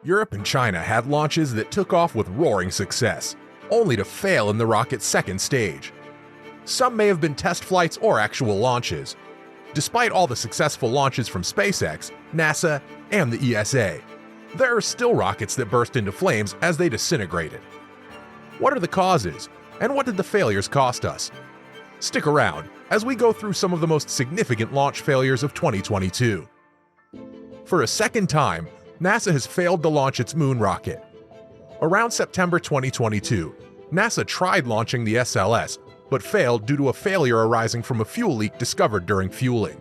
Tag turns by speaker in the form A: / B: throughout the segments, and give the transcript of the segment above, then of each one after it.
A: Europe and China had launches that took off with roaring success, only to fail in the rocket's second stage. Some may have been test flights or actual launches. Despite all the successful launches from SpaceX, NASA, and the ESA, there are still rockets that burst into flames as they disintegrated. What are the causes, and what did the failures cost us? Stick around as we go through some of the most significant launch failures of 2022. For a second time, NASA has failed to launch its moon rocket. Around September 2022, NASA tried launching the SLS, but failed due to a failure arising from a fuel leak discovered during fueling.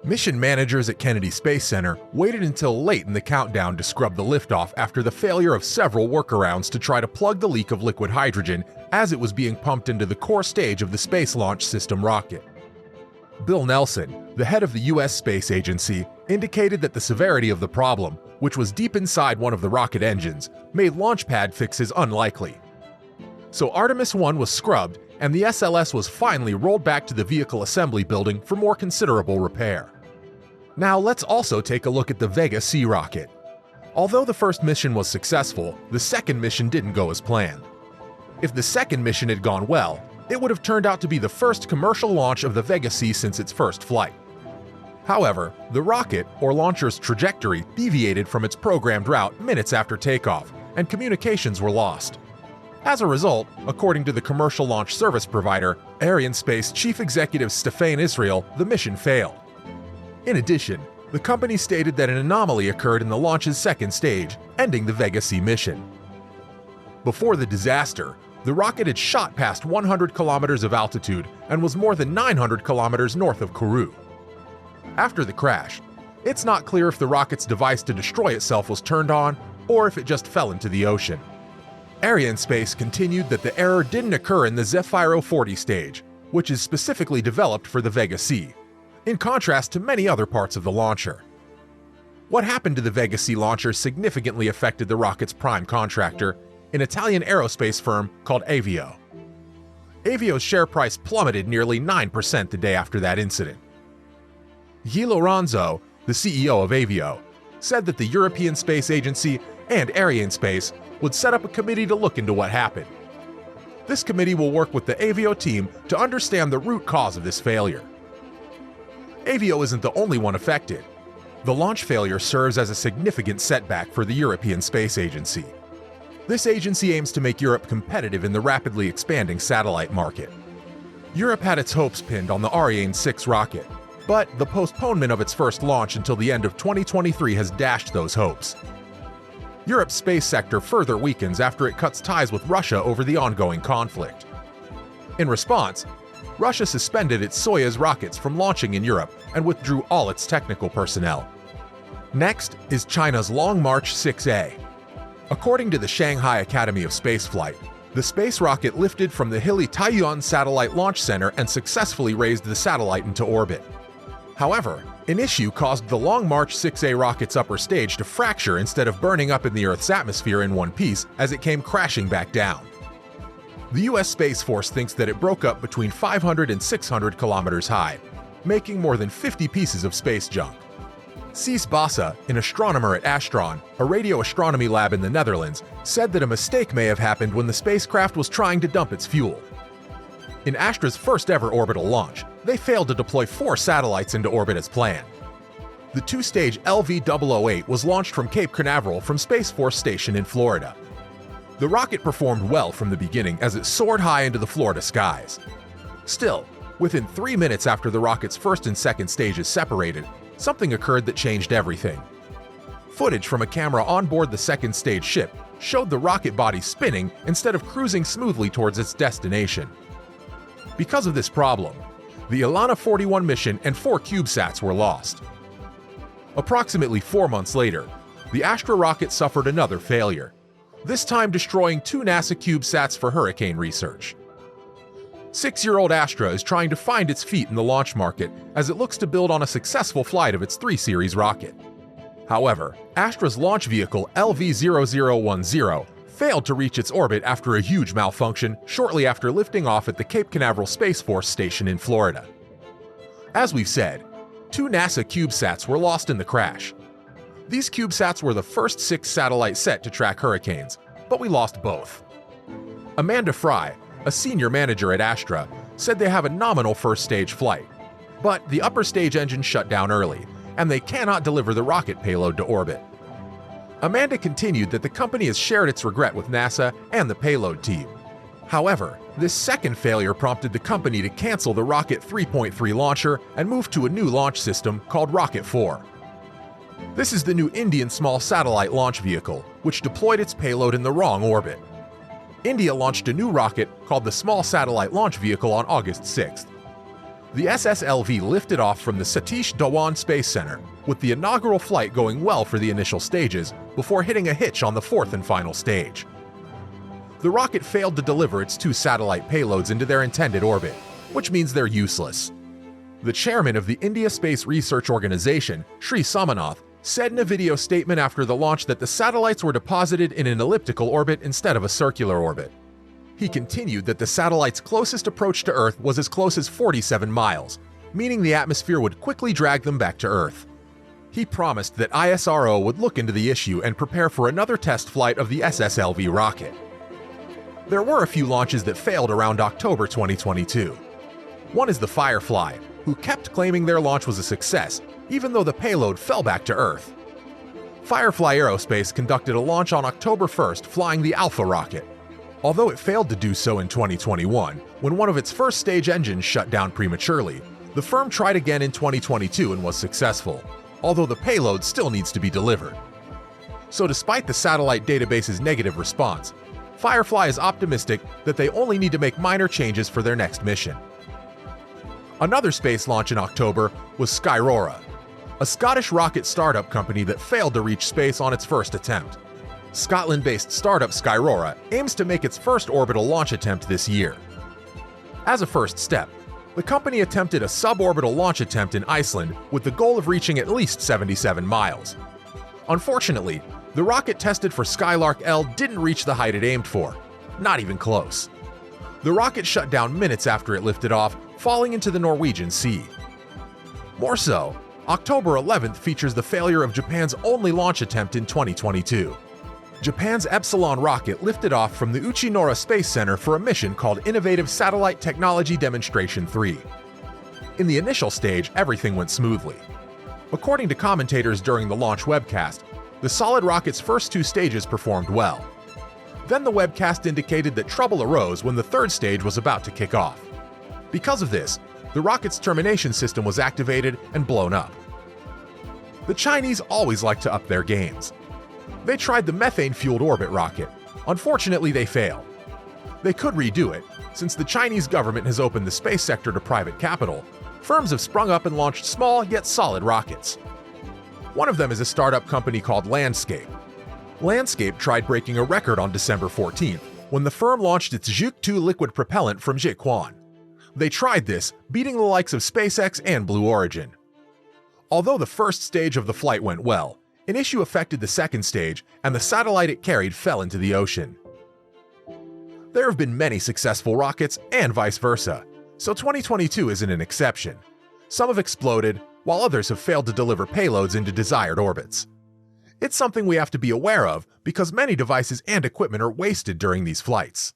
A: Mission managers at Kennedy Space Center waited until late in the countdown to scrub the liftoff after the failure of several workarounds to try to plug the leak of liquid hydrogen as it was being pumped into the core stage of the Space Launch System rocket. Bill Nelson, the head of the U.S. Space Agency, indicated that the severity of the problem, which was deep inside one of the rocket engines, made launch pad fixes unlikely. So Artemis 1 was scrubbed, and the SLS was finally rolled back to the vehicle assembly building for more considerable repair. Now let's also take a look at the Vega C rocket. Although the first mission was successful, the second mission didn't go as planned. If the second mission had gone well, it would have turned out to be the first commercial launch of the Vega C since its first flight. However, the rocket, or launcher's trajectory, deviated from its programmed route minutes after takeoff, and communications were lost. As a result, according to the commercial launch service provider, Arianespace Chief Executive Stefan Israel, the mission failed. In addition, the company stated that an anomaly occurred in the launch's second stage, ending the Vega C mission. Before the disaster, the rocket had shot past 100 kilometers of altitude and was more than 900 kilometers north of Kourou. After the crash, it's not clear if the rocket's device to destroy itself was turned on or if it just fell into the ocean. Arianespace continued that the error didn't occur in the Zefiro 40 stage, which is specifically developed for the Vega C, in contrast to many other parts of the launcher. What happened to the Vega C launcher significantly affected the rocket's prime contractor, an Italian aerospace firm called Avio. Avio's share price plummeted nearly 9% the day after that incident. Guy Lorenzo, the CEO of Avio, said that the European Space Agency and Arianespace would set up a committee to look into what happened. This committee will work with the Avio team to understand the root cause of this failure. Avio isn't the only one affected. The launch failure serves as a significant setback for the European Space Agency. This agency aims to make Europe competitive in the rapidly expanding satellite market. Europe had its hopes pinned on the Ariane 6 rocket, but the postponement of its first launch until the end of 2023 has dashed those hopes. Europe's space sector further weakens after it cuts ties with Russia over the ongoing conflict. In response, Russia suspended its Soyuz rockets from launching in Europe and withdrew all its technical personnel. Next is China's Long March 6A. According to the Shanghai Academy of Spaceflight, the space rocket lifted from the hilly Taiyuan Satellite Launch Center and successfully raised the satellite into orbit. However, an issue caused the Long March 6A rocket's upper stage to fracture instead of burning up in the Earth's atmosphere in one piece as it came crashing back down. The US Space Force thinks that it broke up between 500 and 600 kilometers high, making more than 50 pieces of space junk. Cees Bassa, an astronomer at Astron, a radio astronomy lab in the Netherlands, said that a mistake may have happened when the spacecraft was trying to dump its fuel. In Astra's first ever orbital launch, they failed to deploy 4 satellites into orbit as planned. The two-stage LV-008 was launched from Cape Canaveral from Space Force Station in Florida. The rocket performed well from the beginning as it soared high into the Florida skies. Still, within 3 minutes after the rocket's first and second stages separated, something occurred that changed everything. Footage from a camera on board the second stage ship showed the rocket body spinning instead of cruising smoothly towards its destination. Because of this problem, the Ilana 41 mission and 4 CubeSats were lost. Approximately 4 months later, the Astra rocket suffered another failure, this time destroying 2 NASA CubeSats for hurricane research. 6-year-old Astra is trying to find its feet in the launch market as it looks to build on a successful flight of its 3 Series rocket. However, Astra's launch vehicle LV-0010 failed to reach its orbit after a huge malfunction shortly after lifting off at the Cape Canaveral Space Force Station in Florida. As we've said, 2 NASA CubeSats were lost in the crash. These CubeSats were the first 6 satellites set to track hurricanes, but we lost both. Amanda Fry, a senior manager at Astra, said they have a nominal first stage flight, but the upper stage engine shut down early, and they cannot deliver the rocket payload to orbit. Amanda continued that the company has shared its regret with NASA and the payload team. However, this second failure prompted the company to cancel the Rocket 3.3 launcher and move to a new launch system called Rocket 4. This is the new Indian small satellite launch vehicle, which deployed its payload in the wrong orbit. India launched a new rocket called the Small Satellite Launch Vehicle on August 6th. The SSLV lifted off from the Satish Dhawan Space Center, with the inaugural flight going well for the initial stages before hitting a hitch on the fourth and final stage. The rocket failed to deliver its 2 satellite payloads into their intended orbit, which means they're useless. The chairman of the India Space Research Organization, Sri Somanath, said in a video statement after the launch that the satellites were deposited in an elliptical orbit instead of a circular orbit. He continued that the satellite's closest approach to Earth was as close as 47 miles, meaning the atmosphere would quickly drag them back to Earth. He promised that ISRO would look into the issue and prepare for another test flight of the SSLV rocket. There were a few launches that failed around October 2022. One is the Firefly, who kept claiming their launch was a success, even though the payload fell back to Earth. Firefly Aerospace conducted a launch on October 1st flying the Alpha rocket. Although it failed to do so in 2021, when one of its first stage engines shut down prematurely, the firm tried again in 2022 and was successful, although the payload still needs to be delivered. So despite the satellite database's negative response, Firefly is optimistic that they only need to make minor changes for their next mission. Another space launch in October was Skyrora, a Scottish rocket startup company that failed to reach space on its first attempt. Scotland-based startup Skyrora aims to make its first orbital launch attempt this year. As a first step, the company attempted a suborbital launch attempt in Iceland with the goal of reaching at least 77 miles. Unfortunately, the rocket tested for Skylark L didn't reach the height it aimed for, not even close. The rocket shut down minutes after it lifted off, falling into the Norwegian Sea. More so, October 11th features the failure of Japan's only launch attempt in 2022. Japan's Epsilon rocket lifted off from the Uchinora Space Center for a mission called Innovative Satellite Technology Demonstration 3. In the initial stage, everything went smoothly. According to commentators during the launch webcast, the solid rocket's first 2 stages performed well. Then the webcast indicated that trouble arose when the third stage was about to kick off. Because of this, the rocket's termination system was activated and blown up. The Chinese always like to up their games. They tried the methane-fueled orbit rocket. Unfortunately, they failed. They could redo it. Since the Chinese government has opened the space sector to private capital, firms have sprung up and launched small yet solid rockets. One of them is a startup company called Landscape. Landscape tried breaking a record on December 14th when the firm launched its Zhuk 2 liquid propellant from Jiuquan. They tried this, beating the likes of SpaceX and Blue Origin. Although the first stage of the flight went well, an issue affected the second stage, and the satellite it carried fell into the ocean. There have been many successful rockets, and vice versa, so 2022 isn't an exception. Some have exploded, while others have failed to deliver payloads into desired orbits. It's something we have to be aware of because many devices and equipment are wasted during these flights.